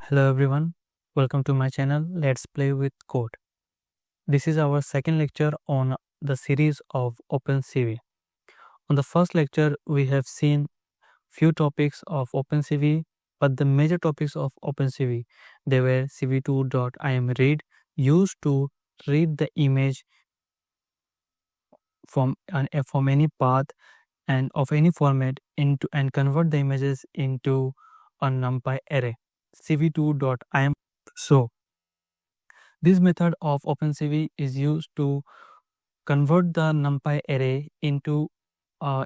Hello everyone, welcome to my channel. Let's play with code. This is our second lecture on the series of OpenCV. On the first lecture, we have seen few topics of OpenCV, but the major topics of OpenCV, they were cv2.imwrite, used to read the image from any path and of any format into and convert the images into a NumPy array. cv2.im. So this method of OpenCV is used to convert the NumPy array into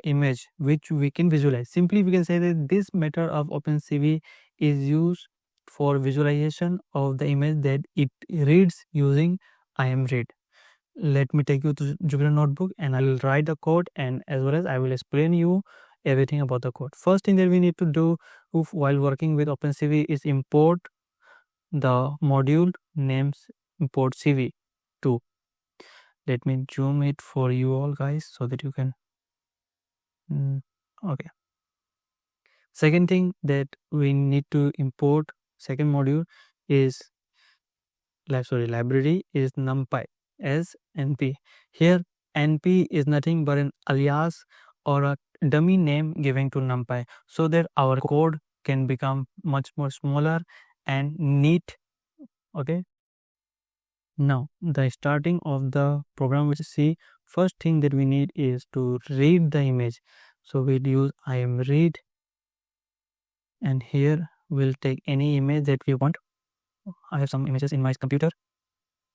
image which we can visualize. Simply, we can say that this method of OpenCV is used for visualization of the image that it reads using imwrite. Let me take you to Jupyter Notebook and I will write the code, and as well as I will explain you everything about the code. First thing that we need to do while working with OpenCV is import the module names import cv2. Let me zoom it for you all guys so that you can okay. Second thing that we need to import, second module is library is numpy as np. Here np is nothing but an alias or a dummy name given to numpy so that our code can become much more smaller and neat. Okay, now the starting of the program, which see, first thing that we need is to read the image. So we'll use imread, and here we'll take any image that we want. I have some images in my computer.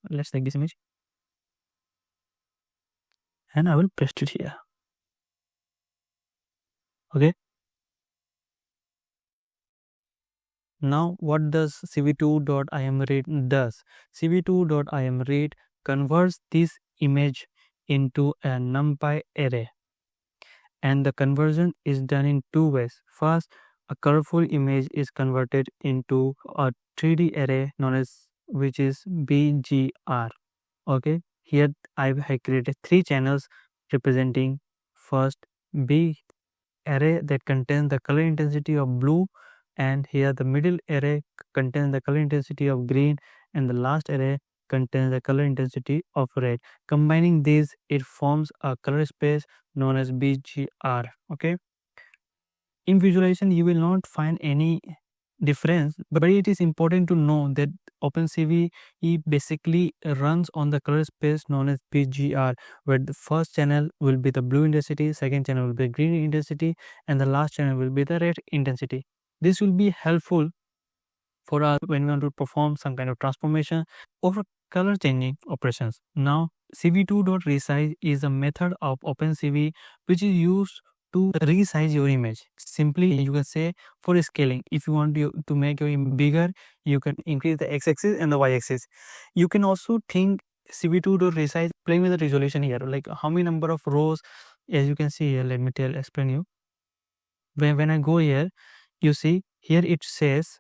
Let's take this image and I will paste it here. Okay, now what does cv2.imwrite does? cv2.imwrite converts this image into a numpy array, and the conversion is done in two ways. First, a colorful image is converted into a 3D array known as, which is bgr. Okay, here I have created three channels representing first b array that contains the color intensity of blue, and here the middle array contains the color intensity of green, and the last array contains the color intensity of red. Combining these, it forms a color space known as bgr. Okay, in visualization you will not find any difference, but it is important to know that OpenCV basically runs on the color space known as bgr, where the first channel will be the blue intensity, second channel will be green intensity, and the last channel will be the red intensity. This will be helpful for us when we want to perform some kind of transformation or color changing operations. Now cv2.resize is a method of OpenCV which is used to resize your image. Simply, you can say for scaling, if you want to make your image bigger, you can increase the x-axis and the y-axis. You can also think cv2.resize playing with the resolution here, like how many number of rows. As you can see here, let me explain you. When I go here, you see here it says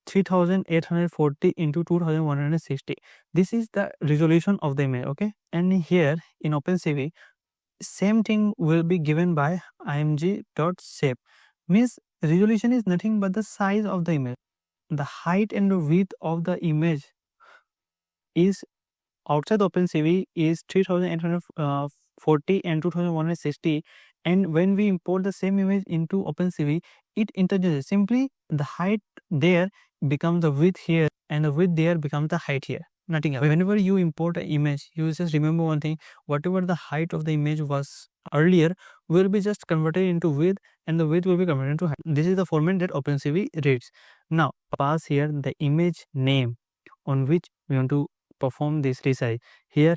3840 into 2160. This is the resolution of the image. Okay, and here in OpenCV, same thing will be given by img.shape. Means resolution is nothing but the size of the image. The height and the width of the image is outside OpenCV is 3840 and 2160, and when we import the same image into OpenCV, it interchanges. Simply the height there becomes the width here, and the width there becomes the height here. Nothing else. Whenever you import an image, you just remember one thing: whatever the height of the image was earlier will be just converted into width, and the width will be converted into height. This is the format that OpenCV reads. Now pass here the image name on which we want to perform this resize here,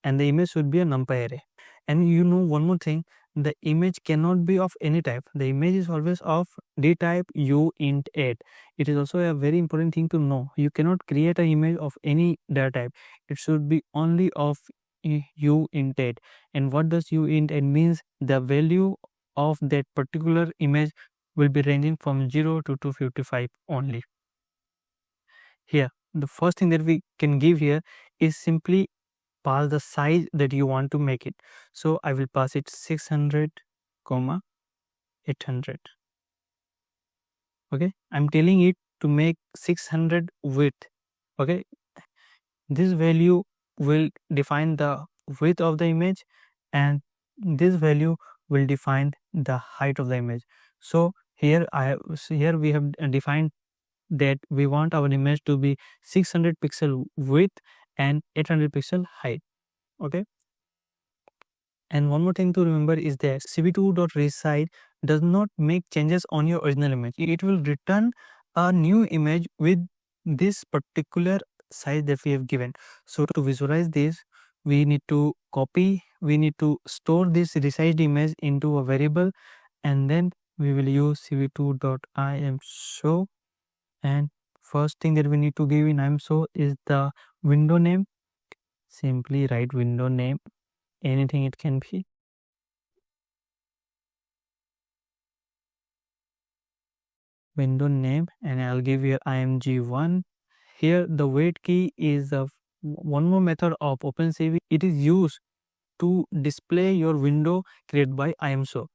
and the image should be a numpy array. And you know one more thing, the image cannot be of any type. The image is always of d type uint8. It is also a very important thing to know. You cannot create an image of any data type. It should be only of uint8. And what does uint8 means? The value of that particular image will be ranging from 0 to 255 only. Here the first thing that we can give here is simply pass the size that you want to make it. So I will pass it 600 comma 800. Okay, I'm telling it to make 600 width. Okay, this value will define the width of the image, and this value will define the height of the image. So here here we have defined that we want our image to be 600 pixel width and 800 pixel height. Okay, and one more thing to remember is that cv2.resize does not make changes on your original image. It will return a new image with this particular size that we have given. So to visualize this, we need to store this resized image into a variable, and then we will use cv2.imshow. And first thing that we need to give in imshow is the window name. Simply write window name, anything it can be. Window name, and I'll give here img1. Here the wait key is one more method of OpenCV. It is used to display your window created by imshow.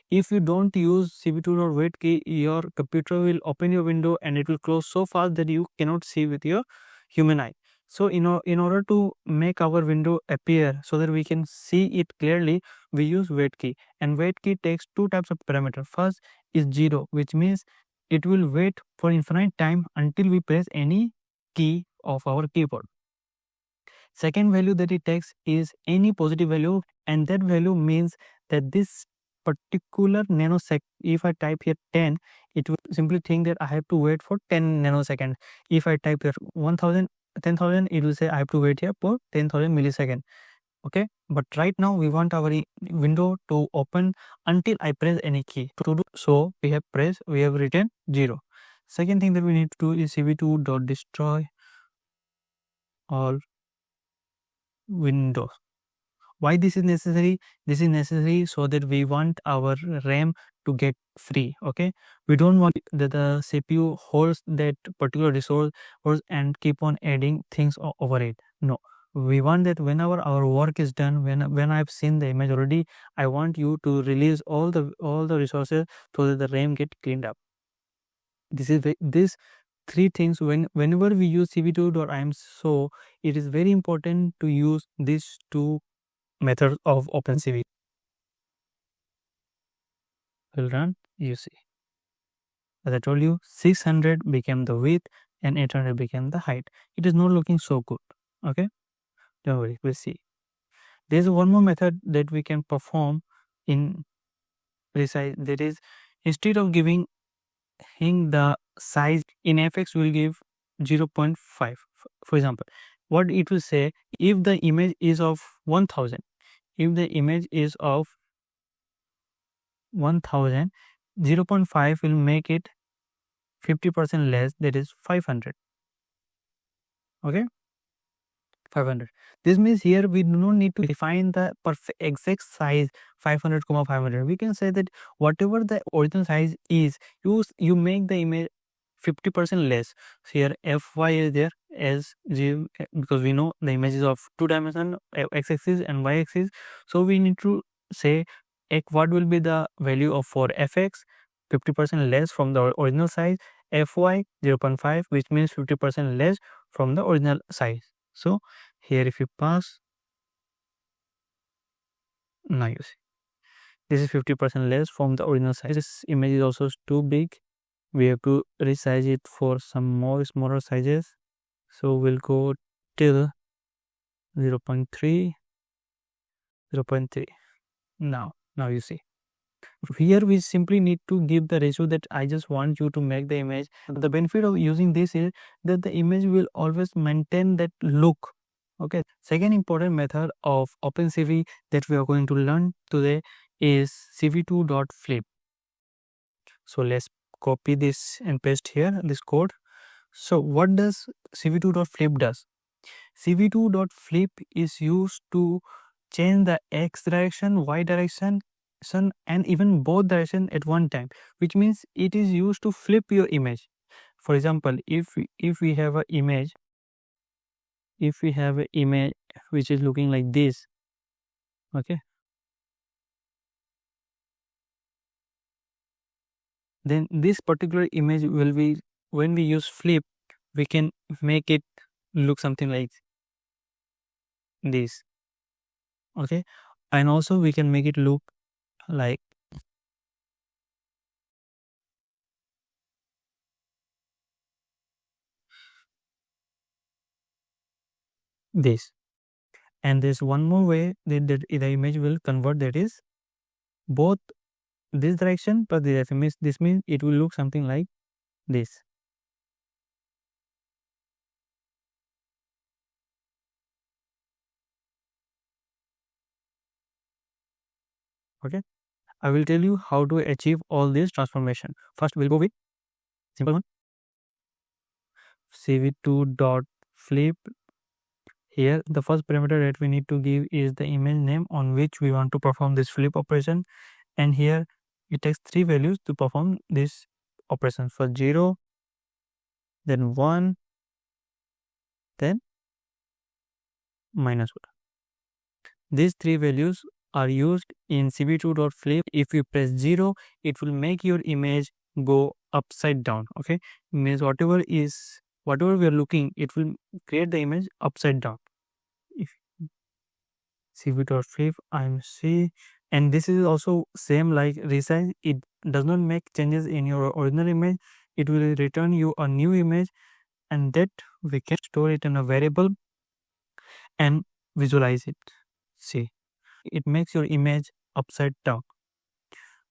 If you don't use cv2.wait key, your computer will open your window and it will close so fast that you cannot see with your human eye. So in order to make our window appear so that we can see it clearly, we use wait key. And wait key takes two types of parameter. First is 0, which means it will wait for infinite time until we press any key of our keyboard. Second value that it takes is any positive value, and that value means that this particular nanosecond, if I type here 10, it will simply think that I have to wait for 10 nanoseconds. If I type here 1000, it will say I have to wait here for 10,000 milliseconds. Okay, but right now we want our window to open until I press any key. To do so, we have written 0. Second thing that we need to do is cv2.destroy all windows. Why this is necessary? This is necessary so that we want our RAM to get free. Okay, we don't want that the CPU holds that particular resource and keep on adding things over it. No, we want that whenever our work is done, when I've seen the image already, I want you to release all the resources so that the RAM get cleaned up. This three things, whenever we use cv2.imshow, it is very important to use these two methods of OpenCV. Will run, you see. As I told you, 600 became the width and 800 became the height. It is not looking so good. Okay, don't worry, we'll see. There's one more method that we can perform in resize. That is, instead of giving the size in fx, we'll give 0.5. For example, what it will say, if the image is of 1000, if the image is of 1000, 0.5 will make it 50% less, that is 500. Okay, 500. This means here we do not need to define the perfect exact size 500, 500. We can say that whatever the original size is, you make the image 50% less. So here fy is there as 0, because we know the image is of 2 dimension, x-axis and y-axis. So we need to say what will be the value of for fx, 50% less from the original size, fy 0.5, which means 50% less from the original size. So here if you pass, now you see this is 50% less from the original size. This image is also too big. We have to resize it for some more smaller sizes. So we'll go till 0.3. Now you see. Here we simply need to give the ratio that I just want you to make the image. The benefit of using this is that the image will always maintain that look. Okay. Second important method of OpenCV that we are going to learn today is cv2.flip. So let's copy this and paste here this code. So what does cv2.flip does? cv2.flip is used to change the x direction, y direction, and even both direction at one time, which means it is used to flip your image. For example, if we have an image, which is looking like this, okay, then this particular image will be when we use flip, we can make it look something like this. Okay, and also we can make it look like this. And there's one more way that the image will convert, that is both this direction plus this direction. Means this means it will look something like this. Okay, I will tell you how to achieve all this transformation. First, we'll go with simple one, cv2.flip. Here, the first parameter that we need to give is the image name on which we want to perform this flip operation. And here, it takes 3 values to perform this operation. First 0, then 1, then -1. These 3 values are used in cv2.flip. If you press 0, it will make your image go upside down. Okay, means whatever we are looking, it will create the image upside down. If cv2.flip imc, and this is also same like resize. It does not make changes in your original image. It will return you a new image, and that we can store it in a variable and visualize it. See, it makes your image upside down.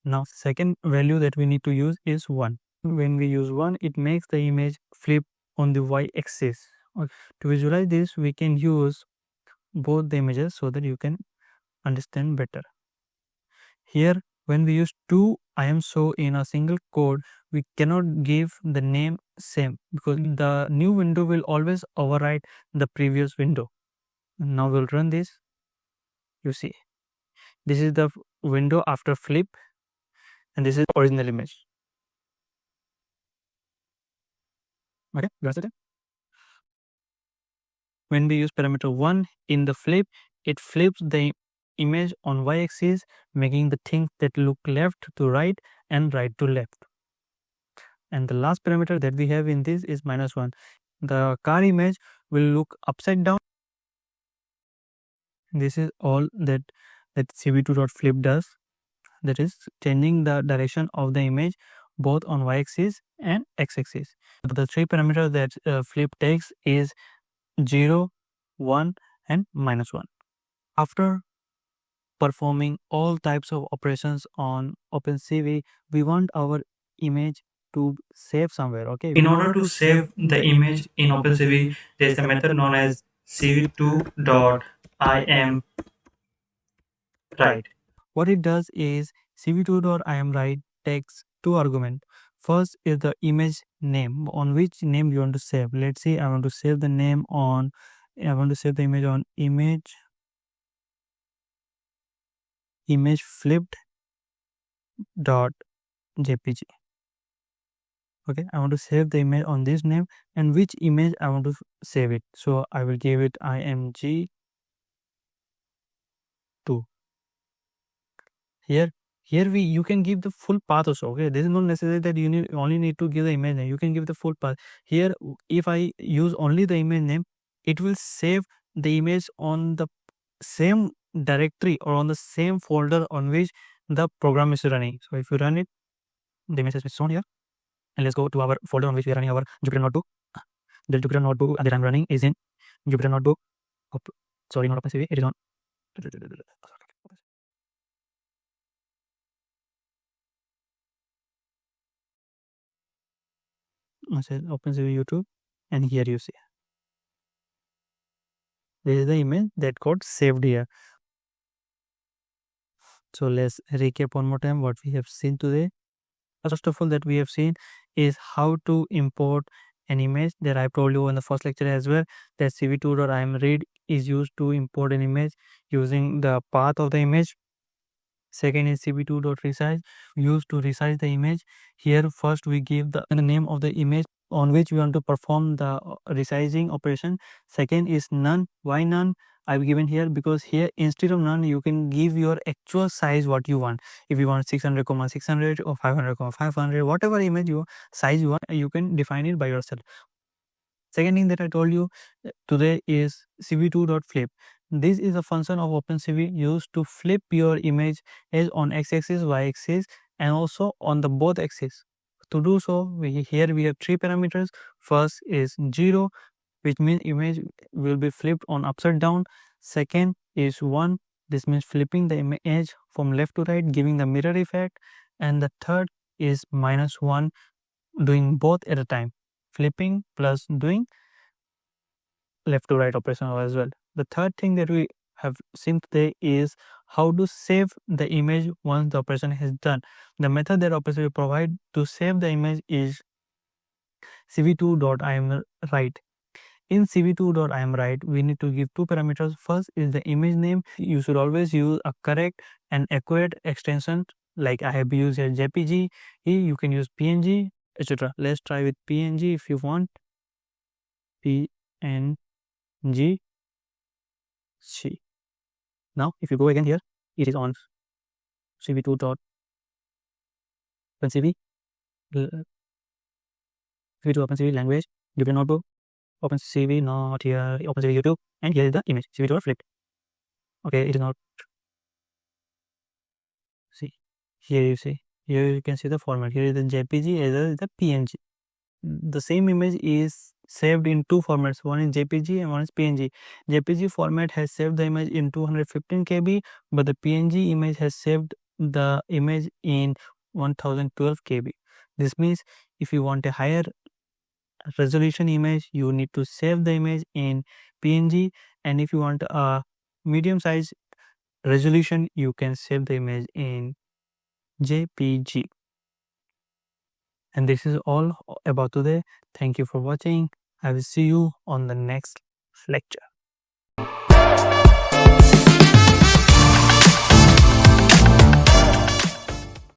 Now second value that we need to use is 1. When we use 1, it makes the image flip on the y-axis. To visualize this, we can use both the images so that you can understand better. Here, when we use 2 I am so in a single code, we cannot give the name same because the new window will always override the previous window. Now we'll run this. You see, this is the window after flip, and this is original image. Okay, that's it. When we use parameter 1 in the flip, it flips the image on y-axis, making the things that look left to right and right to left. And the last parameter that we have in this is -1. The car image will look upside down. This is all that cv2.flip does. That is changing the direction of the image both on y-axis and x-axis. The 3 parameters that flip takes is 0, 1 and -1. After performing all types of operations on OpenCV, we want our image to save somewhere. Okay, in order to save the image in OpenCV, there is a method known as cv2.imwrite. What it does is cv2.imwrite takes 2 arguments. First is the image name, on which name you want to save. Let's say I want to save the image on image flipped dot jpg. Okay, I want to save the image on this name, and which image I want to save it. So I will give it img2. Here you can give the full path also. Okay, this is not necessary that you only need to give the image name. You can give the full path. Here, if I use only the image name, it will save the image on the same directory or on the same folder on which the program is running. So if you run it, the image has been shown here. And let's go to our folder on which we are running our Jupyter notebook. The Jupyter notebook that I'm running is in Jupyter notebook. Sorry, not OpenCV. It is on. I said OpenCV YouTube, and here you see this is the image that got saved here. So let's recap one more time what we have seen today. First of all, that we have seen is how to import an image that I told you in the first lecture as well, that cv2.imread is used to import an image using the path of the image. Second is cv2.resize, used to resize the image. Here first we give the name of the image on which we want to perform the resizing operation. Second is none. Why none? I've given here, because here instead of none you can give your actual size what you want. If you want 600 600 or 500 500, whatever image you size you want, you can define it by yourself. Second thing that I told you today is cv2.flip. This is a function of OpenCV used to flip your image as on x-axis, y-axis, and also on the both axes. To do so, here we have three parameters. First is 0, which means image will be flipped on upside down. Second is 1, this means flipping the image from left to right, giving the mirror effect. And the third is -1, doing both at a time, flipping plus doing left to right operation as well. The third thing that we have seen today is how to save the image once the operation is done. The method that OpenCV provide to save the image is cv2.imwrite. In cv2.imwrite, we need to give two parameters. First is the image name. You should always use a correct and accurate extension. Like I have used here JPG. Here you can use PNG, etc. Let's try with PNG if you want. PNG. Now, if you go again here, it is on cv2.opencv, cv2.opencv language, Jupyter notebook, OpenCV, not here, OpenCV YouTube, and here is the image, cv2.flip. Okay, it is not. See, here you see, here you can see the format. Here is the JPG as well as the PNG. The same image is saved in two formats. One is JPG and one is PNG. JPG format has saved the image in 215 KB, but the PNG image has saved the image in 1012 KB. This means if you want a higher resolution image, you need to save the image in PNG, and if you want a medium size resolution, you can save the image in JPG. And this is all about today. Thank you for watching. I will see you on the next lecture.